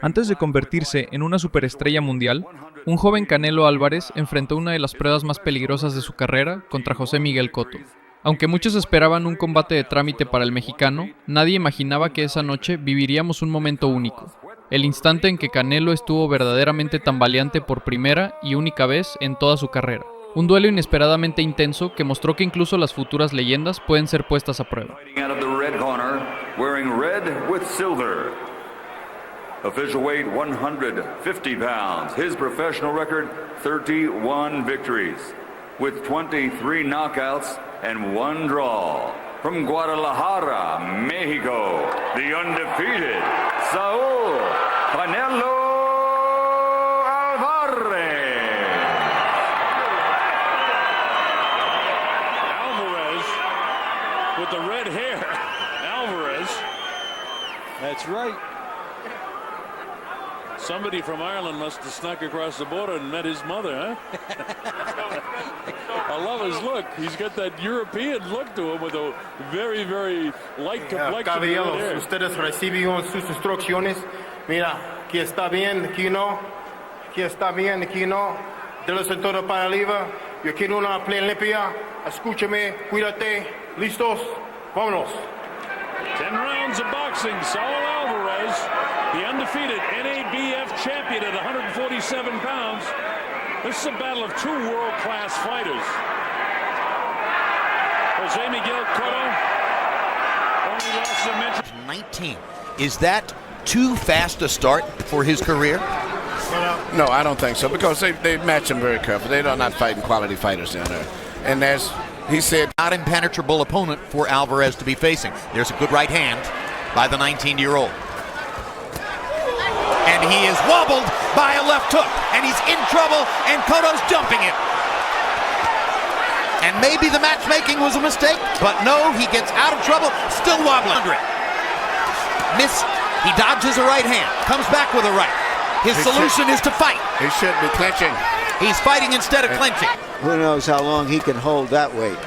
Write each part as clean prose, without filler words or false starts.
Antes de convertirse en una superestrella mundial, un joven Canelo Álvarez enfrentó una de las pruebas más peligrosas de su carrera contra José Miguel Cotto. Aunque muchos esperaban un combate de trámite para el mexicano, nadie imaginaba que esa noche viviríamos un momento único. El instante en que Canelo estuvo verdaderamente tambaleante por primera y única vez en toda su carrera. Un duelo inesperadamente intenso que mostró que incluso las futuras leyendas pueden ser puestas a prueba. Official weight 150 pounds. His professional record 31 victories with 23 knockouts and 1 draw. From Guadalajara, Mexico, the undefeated Saúl Canelo Álvarez. Álvarez with the red hair. Álvarez. That's right. Somebody from Ireland must have snuck across the border and met his mother, huh? I love his look. He's got that European look to him with a very, very light complexion. Caballeros, ustedes recibieron sus instrucciones. Mira, aquí está bien, aquí no. Aquí está bien, aquí no. De la cintura para arriba. Yo quiero una pelea limpia. Escúchame, cuídate. ¿Listos? Vámonos. 10 rounds of boxing. Saúl Álvarez, the undefeated NABF champion at 147 pounds. This is a battle of 2 world-class fighters. José Miguel Cotto only lost a mention. 19. Is that too fast a start for his career? No, I don't think so, because they match him very carefully. They're not fighting quality fighters down there. And as he said, not impenetrable opponent for Álvarez to be facing. There's a good right hand by the 19-year-old. And he is wobbled by a left hook, and he's in trouble, and Cotto's dumping him. And maybe the matchmaking was a mistake, but no, he gets out of trouble, still wobbling under it. Missed. He dodges a right hand, comes back with a right. His solution is to fight. he should be clinching. He's fighting instead of clinching. Who knows how long he can hold that weight.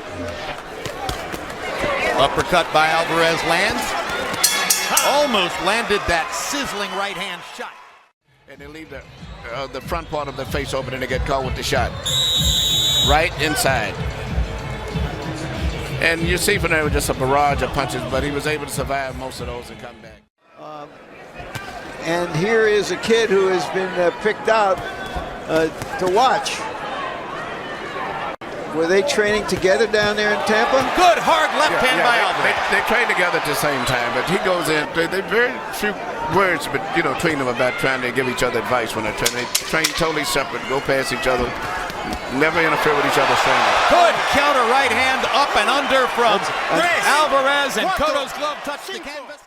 Uppercut by Álvarez lands. Almost landed that sizzling right hand shot. And they leave the front part of the face open, and they get caught with the shot. Right inside. And you see from there was just a barrage of punches, but he was able to survive most of those and come back. And here is a kid who has been picked out to watch. Were they training together down there in Tampa? Good hard left hand by Álvarez. They train together at the same time, but he goes in. They very few words, but between them about trying to give each other advice when they train. They train totally separate, go past each other, never interfere with each other's training. Good counter right hand up and under from Álvarez, and Cotto's glove touched the canvas.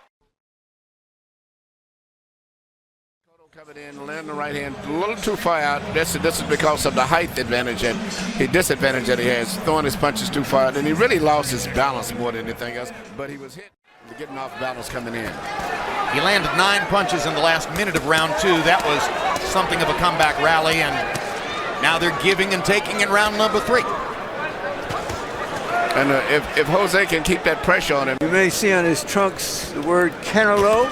Covered in, landing the right hand a little too far out. This is because of the height advantage and the disadvantage that he has, throwing his punches too far. And he really lost his balance more than anything else. But he was hit, getting off balance coming in. He landed 9 punches in the last minute of round 2. That was something of a comeback rally, and now they're giving and taking in round number 3. And if Jose can keep that pressure on him. You may see on his trunks the word Canelo.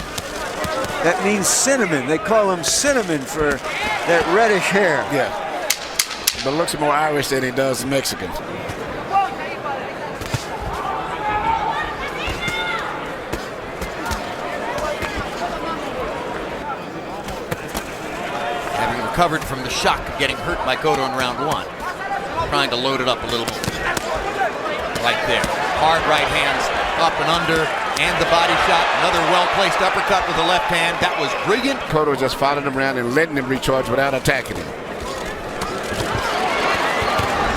That means cinnamon. They call him cinnamon for that reddish hair. Yeah, but looks more Irish than he does Mexican. Having recovered from the shock of getting hurt by Cotto in round 1. Trying to load it up a little more. Right there. Hard right hands up and under. And the body shot, another well-placed uppercut with the left hand. That was brilliant. Cotto just followed him around and letting him recharge without attacking him.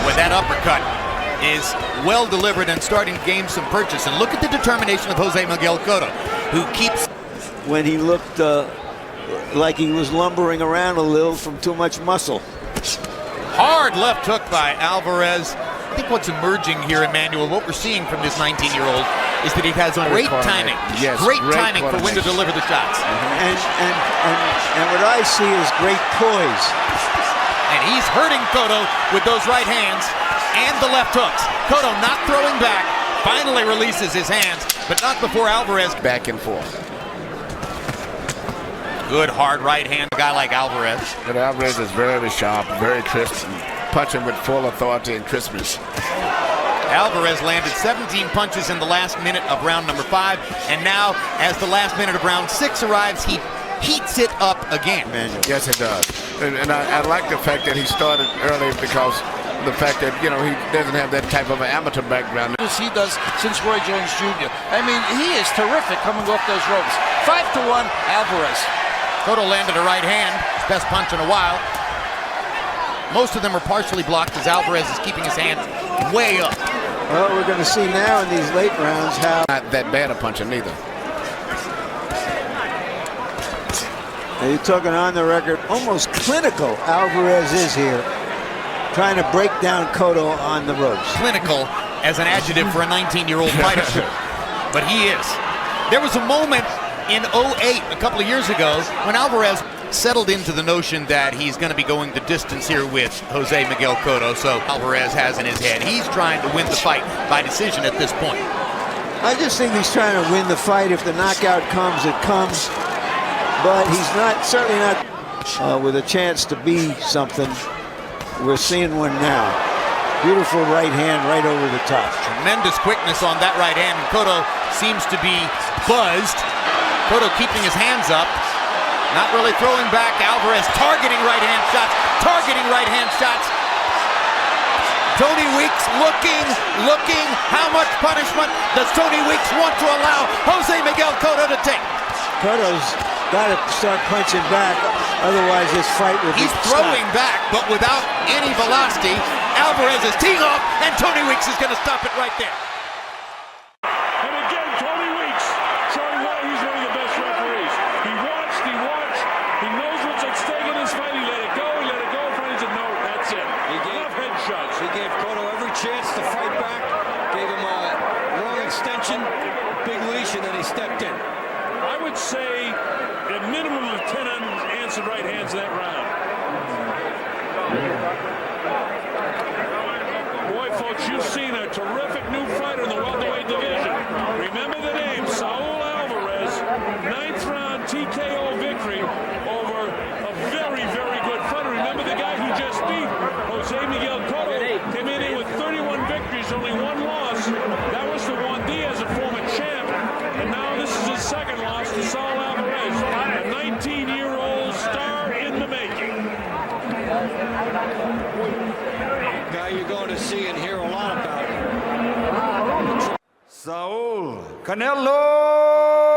When that uppercut is well delivered and starting to gain some purchase. And look at the determination of José Miguel Cotto, who keeps... When he looked like he was lumbering around a little from too much muscle. Hard left hook by Álvarez. I think what's emerging here, Emmanuel, what we're seeing from this 19-year-old is that he has great timing. Yes, great timing for when to deliver the shots. And what I see is great poise. And he's hurting Cotto with those right hands and the left hooks. Cotto not throwing back, finally releases his hands, but not before Álvarez. Back and forth. Good hard right hand, a guy like Alvarez. But Alvarez is very sharp, very crisp, and punching with full authority and crispness. Alvarez landed 17 punches in the last minute of round number 5, and now as the last minute of round 6 arrives, he heats it up again. Yes, it does. And I like the fact that he started early because of the fact that, you know, he doesn't have that type of an amateur background. As he does since Roy Jones Jr. I mean, he is terrific coming off those ropes. 5-1, Alvarez. Cotto landed a right hand, his best punch in a while. Most of them are partially blocked as Alvarez is keeping his hands way up. Well, we're going to see now in these late rounds how... Not that bad a puncher neither. You're talking on the record, almost clinical Alvarez is here, trying to break down Cotto on the ropes. Clinical as an adjective for a 19-year-old fighter, but he is. There was a moment in 08, a couple of years ago, when Alvarez settled into the notion that he's going to be going the distance here with Jose Miguel Cotto, so Alvarez has in his head he's trying to win the fight by decision at this point. I just think he's trying to win the fight. If the knockout comes, it comes. But he's not, certainly not with a chance to be something. We're seeing one now. Beautiful right hand right over the top. Tremendous quickness on that right hand, and Cotto seems to be buzzed. Cotto keeping his hands up, not really throwing back. Alvarez targeting right hand shots, Tony Weeks looking. How much punishment does Tony Weeks want to allow Jose Miguel Cotto to take? Cotto's got to start punching back, otherwise this fight will be He's throwing back, but without any velocity. Alvarez is teeing off, and Tony Weeks is going to stop it right there. And again, Tony Weeks showing why he's one of the best referees. He watched, he knows what's at stake in this fight. He let it go, finally said, no, that's it. Enough headshots. He gave Cotto every chance to fight back, gave him a long extension, big leash, and then he stepped in. I would say a minimum of 10 unanswered right hands in that round. Boy, folks, you've seen a terrific new fighter in the welterweight division. Remember the name, Saul Alvarez, 9th round TKO victory over a very, very good fighter. Remember the guy he just beat, Jose Miguel Cotto, came in with 31 victories, only 1 loss. That was to Juan Diaz, a former champ, and now this is his second loss to Saul Alvarez, a 19-year-old star in the making. Guy you're going to see and hear a lot about. Saul Canelo